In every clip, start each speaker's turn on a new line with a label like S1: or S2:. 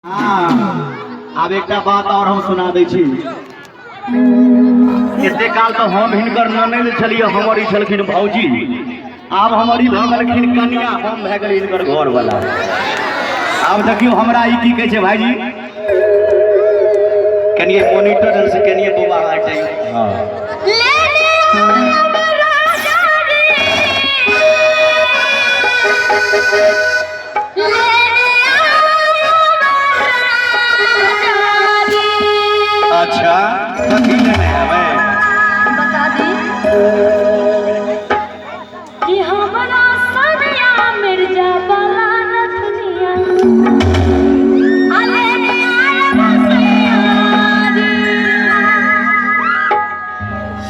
S1: अब एक बात और हम सुना दै छी। एते काल तो हम हिनकर ननद छलिए, हमारी छलखिन भौजी। अब हमारी भ गेलखिन कन्या, हम भए गेल हिनकर घर वाला। अब देखियो हमरा ई की कहै छै भाईजी, कनिए मॉनिटर से कनिए बौआ हटे। हां अच्छा कथी लेने आवे
S2: बता दी कि हमरा सनिया मिर्जा वाला नथनिया आले ने आया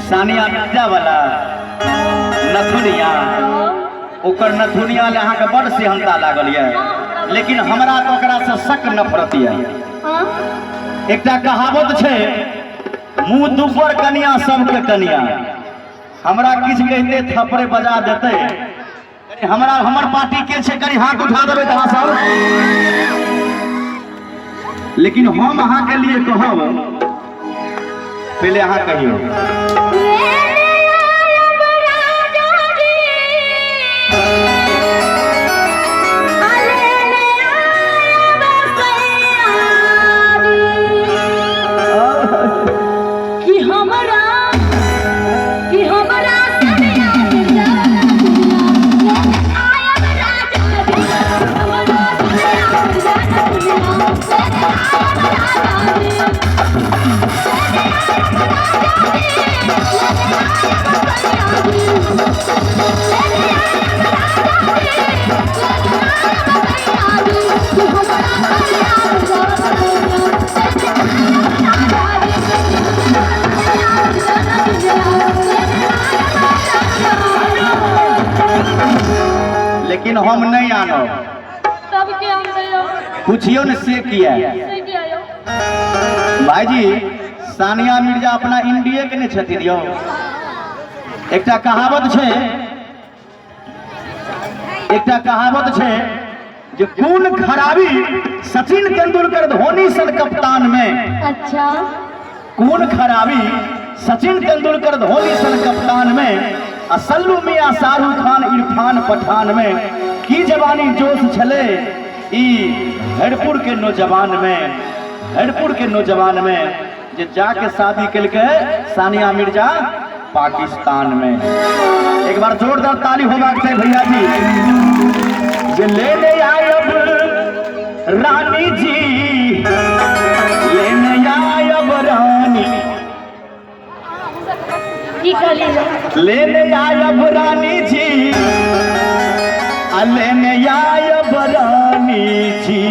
S1: सानिया मिर्जा वाला नथुनिया। ओकर नथुनिया ले अहाँ के बड़ सेहनता लागल ये, लेकिन हमरा तो ओकरा से शक नफरत ये।
S2: हां
S1: एकटा कहावत छै, मुंह दुपर कनिया सबके कनिया। हमरा किछ कहते थप्पड़े बजा देते। हमरा हमर पार्टी के छै, कनी हाथ उठा देबै त अहाँ सब। लेकिन हम अहाँ के लिए कहब, पहले अहाँ कहियो लेकिन हम नहीं आनो।
S2: तब के हम दियो
S1: पूछियो न से किया भाईजी। सानिया मिर्जा अपना इंडिया के ने छथिन यो। एकटा कहावत छै जे खून खराबी सचिन तेंदुलकर धोनी सन कप्तान में।
S2: अच्छा
S1: खून खराबी सचिन तेंदुलकर धोनी सन कप्तान में, सल्लू मियां शाहरुख खान इरफान पठान में की जवानी जोश छले ई हरपुर के नौजवान में जे जाके शादी कलके सानिया मिर्जा पाकिस्तान में। एक बार जोरदार ताली होगा चाहिए भैया जी। जे लेने आयब रानी जी, लेने आयब रानी, लेने आयब रानी जी, लेने आयब रानी जी,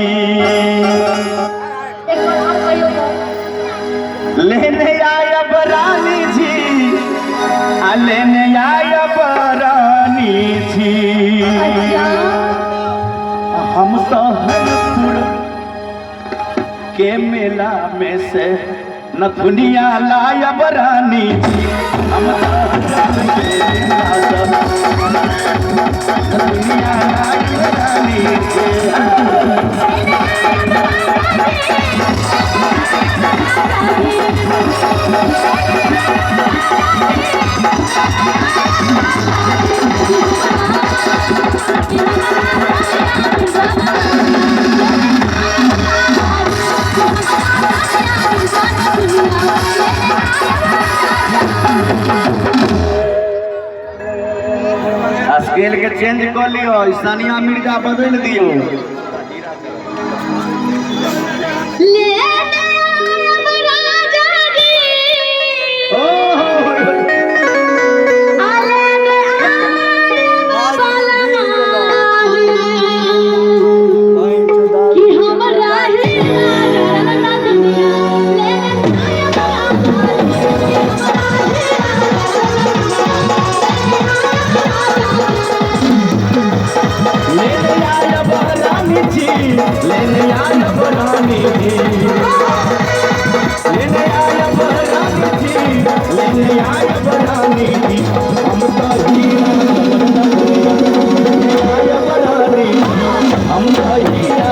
S1: लेने आयब रानी जी, लेने आयब रानी जी। हम तो हरपुर के मेला में से नथुनिया लायब रानी जी। हम नथुनिया लायब रानी स्केल के चेंज कर लियो, सानिया मिर्जा बदल दियो। लेने आयब रानी जी, लेने आयब रानी जी, लेने आयब रानी जी। हम तो हीरा आयब रानी, हम तो हीरा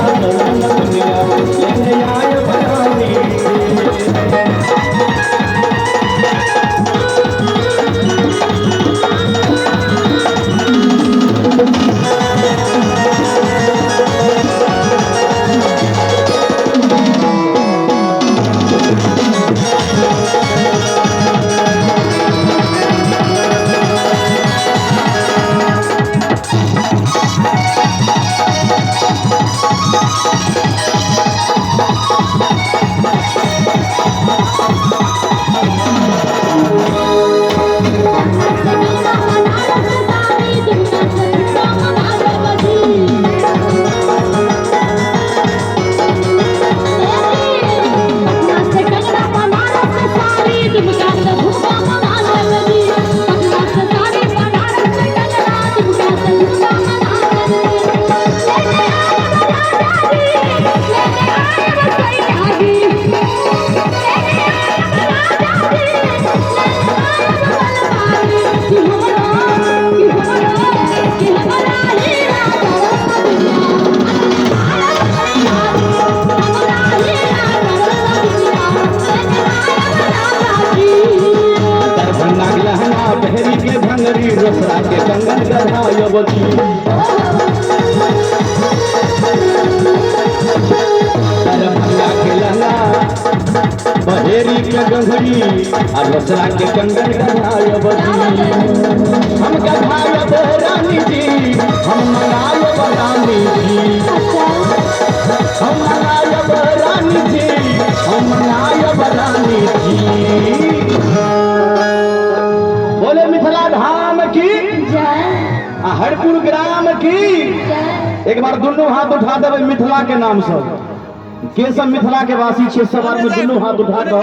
S1: बहेरी के गंगड़ी आ रसरा के कंगन गढ़ायब जी हम गढ़ायब रानी जी हम मंगायब रानी जी हम मंगायब रानी जी हम मंगायब रानी जी। बोले मिथिला धाम की हरपुर ग्राम की। एक बार दोनों हाथ उठा देवे मिथिला के नाम से के सब मिथिला के वासी छे सब आदमी दोनों हाथ उठा कर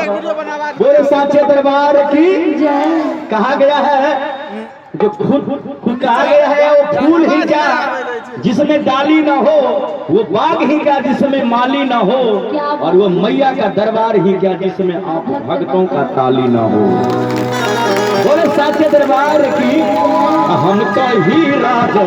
S1: बोले साचे दरबार की। कहा गया है जो खुद कहा गया है वो फूल ही क्या जिसमें डाली ना हो, वो बाग ही क्या जिसमें माली ना हो, और वो मैया का दरबार ही क्या जिसमें आप भक्तों का ताली ना हो। बोले साचे दरबार की। हम तो ही राज